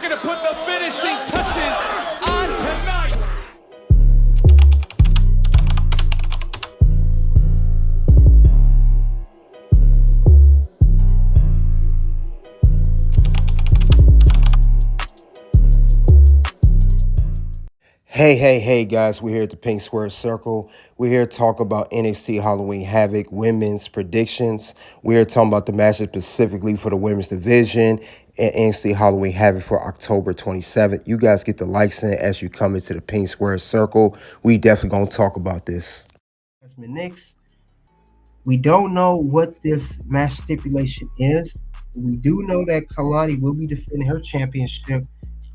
going to put the finishing touches on tonight. Hey, guys, we're here at the Pink Square Circle. We're here to talk about NXT Halloween Havoc women's predictions. We're here talking about the matches specifically for the women's division and NXT Halloween Havoc for October 27th. You guys get the likes in as you come into the Pink Square Circle. We definitely going to talk about this. Jazmyn Nyx. We don't know what this match stipulation is. We do know that Kelani will be defending her championship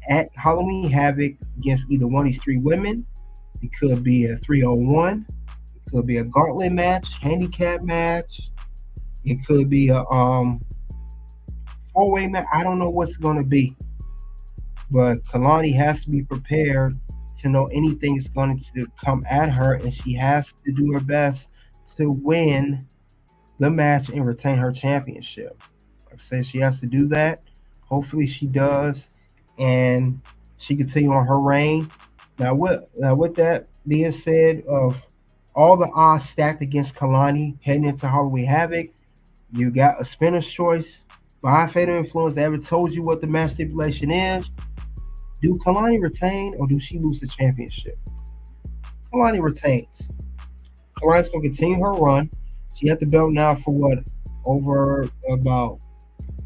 at Halloween Havoc against either one of these three women. It could be a 3-on-1. It could be a gauntlet match, handicap match. It could be a four-way match. I don't know what's going to be. But Kelani has to be prepared to know anything is going to come at her, and she has to do her best to win the match and retain her championship. Like I said, she has to do that. Hopefully she does, and she continue on her reign. Now, with that being said, of all the odds stacked against Kelani heading into Halloween Havoc, you got a spinner's choice by Fatal Influence that ever told you what the match stipulation is. Do Kelani retain or do she lose the championship? Kelani retains. Kelani's going to continue her run. She had the belt now for what? Over about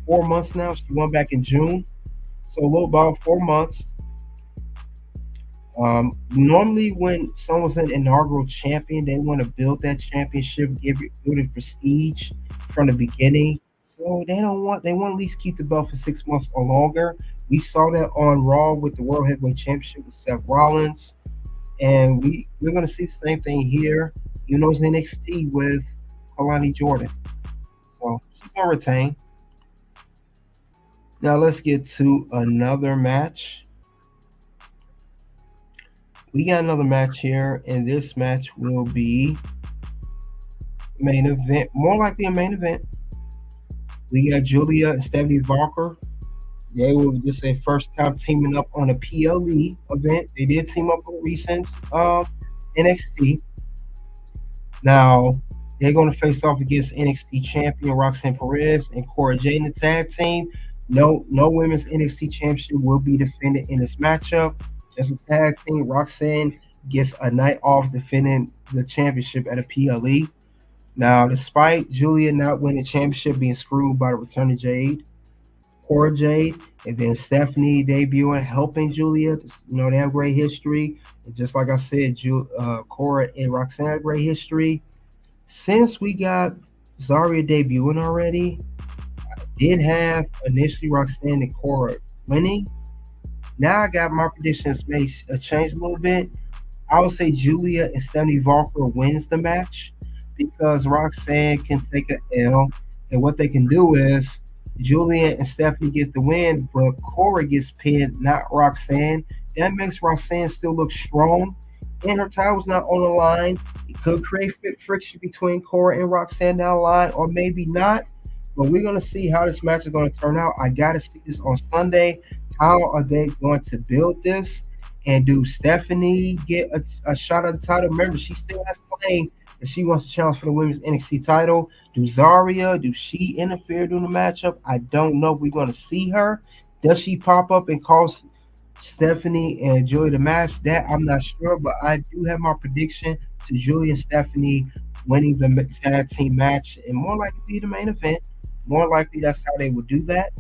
4 months now. She won back in June. So a little about 4 months. Normally when someone's an inaugural champion, they want to build that championship, build it prestige from the beginning. So they want to at least keep the belt for 6 months or longer. We saw that on Raw with the World Heavyweight Championship with Seth Rollins. And we're going to see the same thing here. You know, it's NXT with Kelani Jordan. So she's going to retain. Now let's get to another match. We got another match here, and this match will be main event, more likely a main event. We got Giulia and Stephanie Vaquer. They will just a first time teaming up on a PLE event. They did team up on recent NXT. Now they're going to face off against NXT champion Roxanne Perez and Cora Jade in the tag team. No women's NXT championship will be defended in this matchup. Just a tag team. Roxanne gets a night off defending the championship at a PLE. Now, despite Giulia not winning the championship, being screwed by the return of Jade, Cora Jade, and then Stephanie debuting, helping Giulia. You know, they have great history. And just like I said, Cora and Roxanne have great history. Since we got Zarya debuting already, I did have initially Roxanne and Cora winning. Now I got my predictions may change a little bit. I would say Giulia and Stephanie Vaquer wins the match because Roxanne can take an L. And what they can do is Giulia and Stephanie get the win, but Cora gets pinned, not Roxanne. That makes Roxanne still look strong, and her title's not on the line. It could create friction between Cora and Roxanne down the line, or maybe not. But we're going to see how this match is going to turn out. I got to see this on Sunday. How are they going to build this? And do Stephanie get a shot at the title? Remember, she still has claim that she wants to challenge for the women's NXT title. Do she interfere during the matchup? I don't know if we're going to see her. Does she pop up and cause Stephanie and Giulia the match? That I'm not sure, but I do have my prediction to Giulia and Stephanie winning the tag team match and more likely be the main event. More likely that's how they would do that.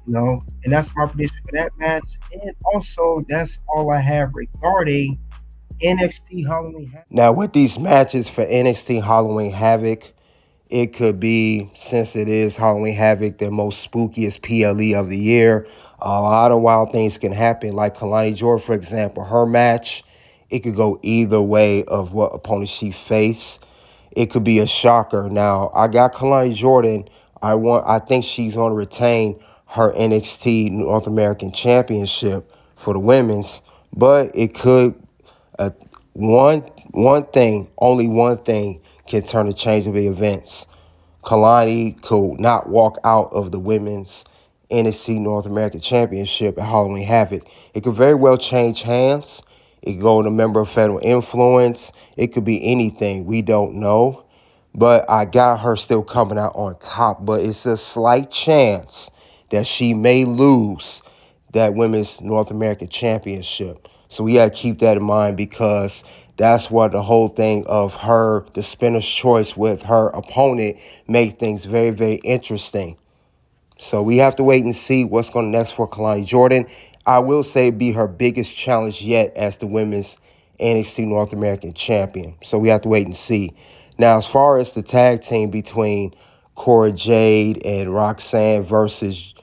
You know, and that's my prediction for that match. And also, that's all I have regarding NXT Halloween Havoc. Now, with these matches for NXT Halloween Havoc, it could be, since it is Halloween Havoc, the most spookiest PLE of the year. A lot of wild things can happen. Like Kelani Jordan, for example, her match, it could go either way of what opponent she faced. It could be a shocker. Now, I got Kelani Jordan. I think she's going to retain her NXT North American Championship for the women's, but it could only one thing can turn the change of the events. Kelani could not walk out of the women's NXT North American Championship at Halloween Havoc. It could very well change hands. It could go to member of federal influence. It could be anything. We don't know. But I got her still coming out on top. But it's a slight chance that she may lose that Women's North American Championship. So we got to keep that in mind, because that's what the whole thing of her, the spinner's choice with her opponent, make things very, very interesting. So we have to wait and see what's going next for Kelani Jordan. I will say it'd be her biggest challenge yet as the Women's NXT North American Champion. So we have to wait and see. Now, as far as the tag team between Cora Jade and Roxanne versus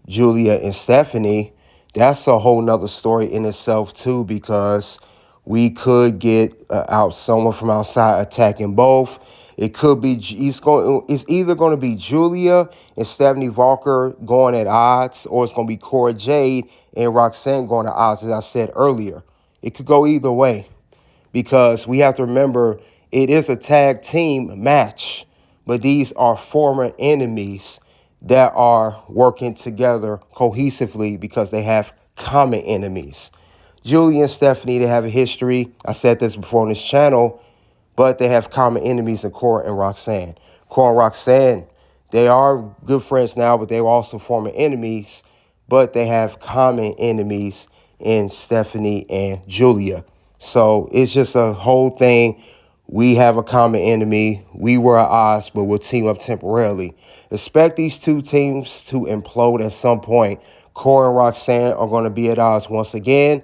Giulia and Stephanie, that's a whole nother story in itself too, because we could get out someone from outside attacking both. It could be it's either going to be Giulia and Stephanie Vaquer going at odds, or it's going to be Cora Jade and Roxanne going at odds, as I said earlier. It could go either way, because we have to remember it is a tag team match, but these are former enemies that are working together cohesively because they have common enemies. Giulia and Stephanie, they have a history. I said this before on this channel, but they have common enemies in Cora and Roxanne. Cora and Roxanne, they are good friends now, but they were also former enemies, but they have common enemies in Stephanie and Giulia. So it's just a whole thing. We have a common enemy. We were at odds, but we'll team up temporarily. Expect these two teams to implode at some point. Cora and Roxanne are going to be at odds once again.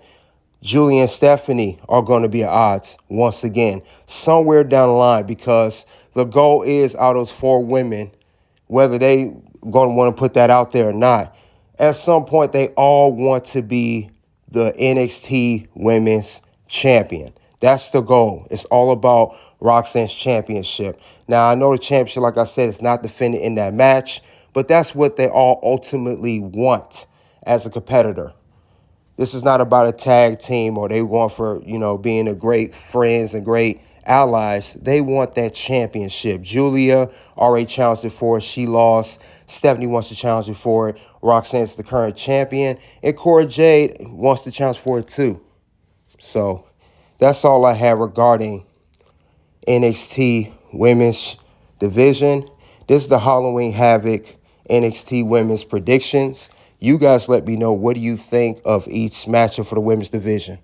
Giulia and Stephanie are going to be at odds once again, somewhere down the line, because the goal is out of those four women, whether they going to want to put that out there or not, at some point they all want to be the NXT Women's Champion. That's the goal. It's all about Roxanne's championship. Now, I know the championship, like I said, is not defended in that match, but that's what they all ultimately want as a competitor. This is not about a tag team or they want for, being a great friends and great allies. They want that championship. Giulia already challenged it for it. She lost. Stephanie wants to challenge it for it. Roxanne's the current champion. And Cora Jade wants to challenge for it too. So that's all I have regarding NXT Women's Division. This is the Halloween Havoc NXT Women's predictions. You guys let me know, what do you think of each matchup for the women's division?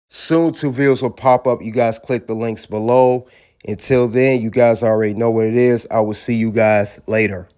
Soon, 2 videos will pop up. You guys click the links below. Until then, you guys already know what it is. I will see you guys later.